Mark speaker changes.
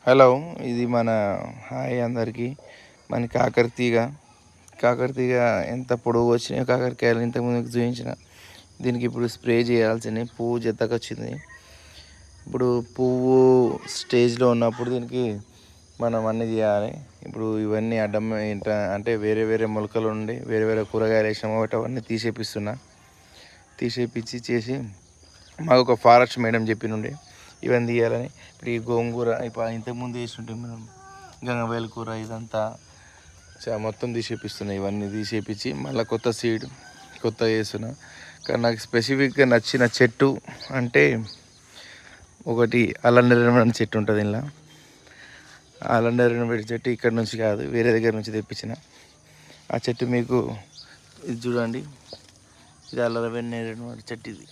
Speaker 1: Hello, ఇది మన hi అందరికీ. మన కాకరతీగ ఎంత పొడవు వచ్చినాయో కాకరకాయలు ఇంతకుముందు చూపించిన. దీనికి ఇప్పుడు స్ప్రే చేయాల్సింది. పువ్వు జతకొచ్చింది. ఇప్పుడు పువ్వు స్టేజ్లో ఉన్నప్పుడు దీనికి మనం అన్నీ చేయాలి. ఇప్పుడు ఇవన్నీ అడ్డం అంటే వేరే వేరే మొలకలు ఉండి వేరే వేరే కూరగాయలు వేసినాము కాబట్టి అవన్నీ తీసేపించి చేసి మాకు ఒక ఫారెస్ట్ మేడం చెప్పినుండే ఇవన్నీ తీయాలని. ఇప్పుడు ఈ గోంగూర ఇప్పుడు ఇంతకుముందు వేస్తుంటే మనం గంగవేల కూర ఇదంతా మొత్తం తీసేపిస్తున్నాయి. ఇవన్నీ తీసేపించి మళ్ళీ కొత్త వేస్తున్నా. కానీ నాకు స్పెసిఫిక్గా నచ్చిన చెట్టు అంటే ఒకటి అల్లంనేరేడు చెట్టు ఉంటుంది. ఇలా అల్లంనేరేడు చెట్టు ఇక్కడ నుంచి కాదు, వేరే దగ్గర నుంచి తెప్పించిన. ఆ చెట్టు మీకు ఇది చూడండి, ఇది అల్లంనేరేడు చెట్టు. ఇది